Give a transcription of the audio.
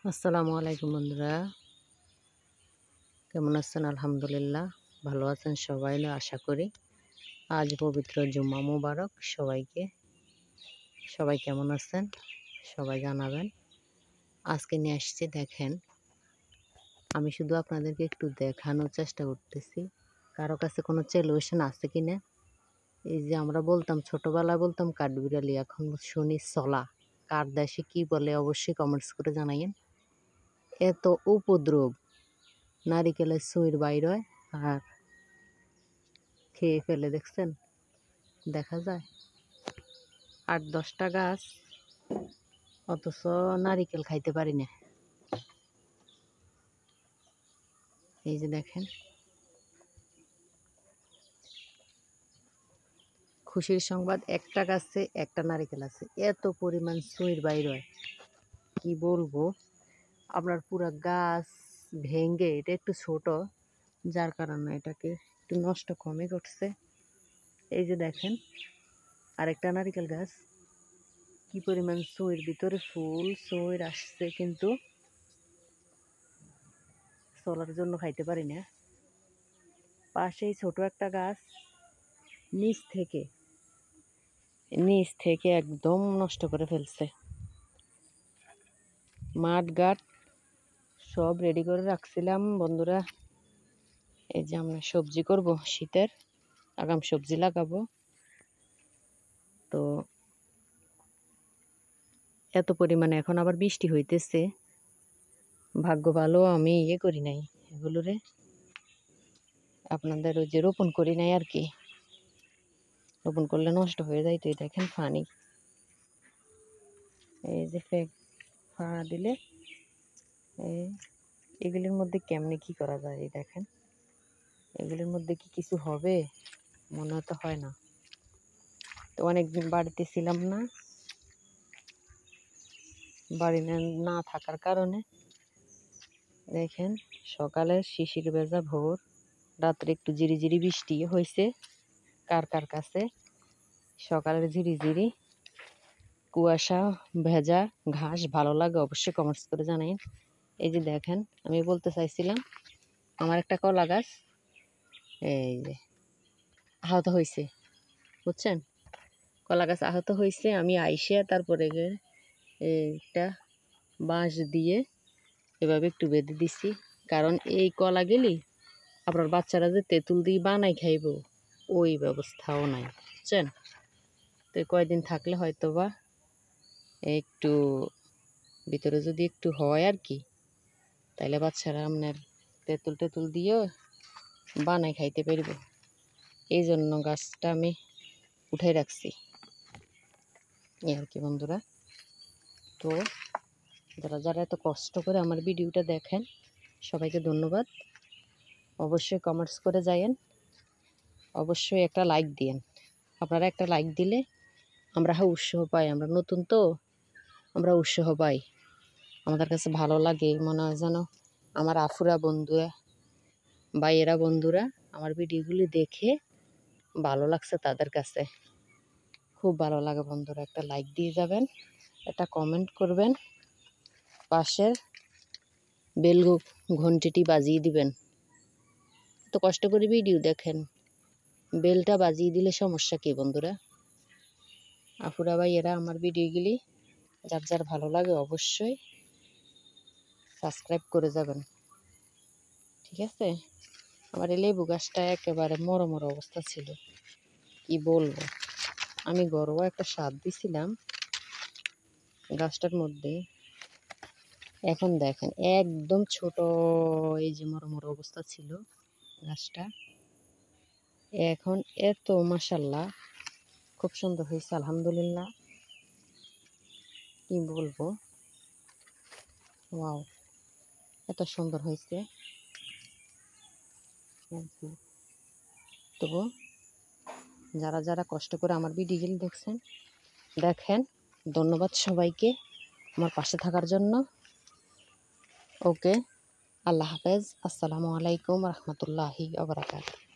আসসালামু আলাইকুম বন্ধুরা, কেমন আছেন? আলহামদুলিল্লাহ ভালো আছেন সবাই না আশা করি। আজ পবিত্র জুম্মা মুবারক সবাইকে। সবাই কেমন আছেন সবাই জানাবেন। আজকে নিয়ে আসছি, দেখেন, আমি শুধু আপনাদেরকে একটু দেখানোর চেষ্টা করতেছি কারো কাছে কোনো সলিউশন আছে কিনা। এই যে আমরা বলতাম, ছোটবেলায় বলতাম কাঠবিড়ালি, এখন শুনি চলা। কার দেশে কি বলে অবশ্যই কমেন্টস করে জানাইয়েন। এত উপদ্রব, নারিকেলের সুইর বাইর হয় আর খেয়ে ফেলে, দেখছেন? দেখা যায় 8-10টা গাছ, অথচ নারিকেল খাইতে পারি না। এই যে দেখেন, খুশির সংবাদ, একটা গাছে একটা নারিকেল আছে। এত পরিমাণ সুইর বাইর হয়, কি বলবো। আপনার পুরা গাছ ভেঙে, এটা একটু ছোট যার কারণে এটাকে একটু নষ্ট কমই করছে। এই যে দেখেন আরেকটা নারিকেল গাছ, কি পরিমাণ সুইর, ভিতরে ফুল সুইর আসছে, কিন্তু চলার জন্য খাইতে পারি না। পাশেই ছোট একটা গাছ, নিচ থেকে একদম নষ্ট করে ফেলছে। মাঠ ঘাট সব রেডি করে রাখছিলাম বন্ধুরা। এই যে আমরা সবজি করব, শীতের আগাম সবজি লাগাবো। তো এত পরিমাণে এখন আবার বৃষ্টি হইতেছে, ভাগ্য ভালো আমি করি নাই এগুলোরে, আপনাদের ওই যে রোপণ করি নাই আর কি। রোপণ করলে নষ্ট হয়ে যায়। তো এই দেখেন পানি, এই যে ফাড়া দিলে এগুলির মধ্যে কেমনে কি করা যায়। এই দেখেন, এগুলির মধ্যে কি কিছু হবে? মনে তো হয় না। তো অনেকদিন বাড়িতে ছিলাম না, বাড়ি না থাকার কারণে দেখেন সকালে শিশির ভেজা ভোর, রাত্রে একটু ঝিরিঝিরি বৃষ্টি হয়েছে। কার কার কাছে সকালের ঝিরিঝিরি কুয়াশা ভেজা ঘাস ভালো লাগে অবশ্যই কমেন্টস করে জানাই। এই যে দেখেন, আমি বলতে চাইছিলাম আমার একটা কলা গাছ এই যে আহত হয়েছে, বুঝছেন? কলা গাছ আহত হয়েছে, আমি আইসে তারপরে একটা বাঁশ দিয়ে এভাবে একটু বেঁধে দিছি। কারণ এই কলা গেলি আপনার বাচ্চারা যে তেঁতুল দিয়ে বানাই খাইব, ওই ব্যবস্থাও নাই, বুঝছেন? তো কয়দিন থাকলে হয়তো বা একটু ভিতরে যদি একটু হয় আর কি, তাইলে বাচ্চারা আপনার তেঁতুল দিয়েও বানাই খাইতে পারব। এই জন্য গাছটা আমি উঠাই রাখছি এই আর কি বন্ধুরা। তো যারা যারা এত কষ্ট করে আমার ভিডিওটা দেখেন সবাইকে ধন্যবাদ। অবশ্যই কমেন্টস করে যায়েন, অবশ্যই একটা লাইক দিয়েন। আপনারা একটা লাইক দিলে আমরা উৎসাহ পাই, আমরা নতুন তো, আমরা উৎসাহ পাই, আমাদের কাছে ভালো লাগে। মনে হয় যেন আমার আফুরা বন্ধুরা, ভাইয়েরা বন্ধুরা আমার ভিডিওগুলি দেখে ভালো লাগছে, তাদের কাছে খুব ভালো লাগে বন্ধুরা। একটা লাইক দিয়ে যাবেন, একটা কমেন্ট করবেন, পাশের বেল ঘন্টিটি বাজিয়ে দিবেন। তো কষ্ট করে ভিডিও দেখেন, বেলটা বাজিয়ে দিলে সমস্যা কি বন্ধুরা? আফুরা ভাইয়েরা আমার ভিডিওগুলি যার যার ভালো লাগে অবশ্যই সাবস্ক্রাইব করে যাবেন, ঠিক আছে? আমার এই লেবু গাছটা একেবারে মরমর অবস্থা ছিল, কি বলবো। আমি ঘরোয়া একটা সার দিছিলাম গাছটার মধ্যে, এখন দেখেন একদম ছোট, এই যে মরমর অবস্থা ছিল গাছটা, এখন এত মাশাআল্লাহ খুব সুন্দর হয়েছে আলহামদুলিল্লাহ। কি বলবো, ওয়াও, এত সুন্দর হয়েছে। তবু যারা যারা কষ্ট করে আমার ভিডিওগুলি দেখেন, ধন্যবাদ সবাইকে আমার পাশে থাকার জন্য। ওকে, আল্লাহ হাফেজ, আসসালামু আলাইকুম রহমতুল্লাহি ওয়া বারাকাতুহু।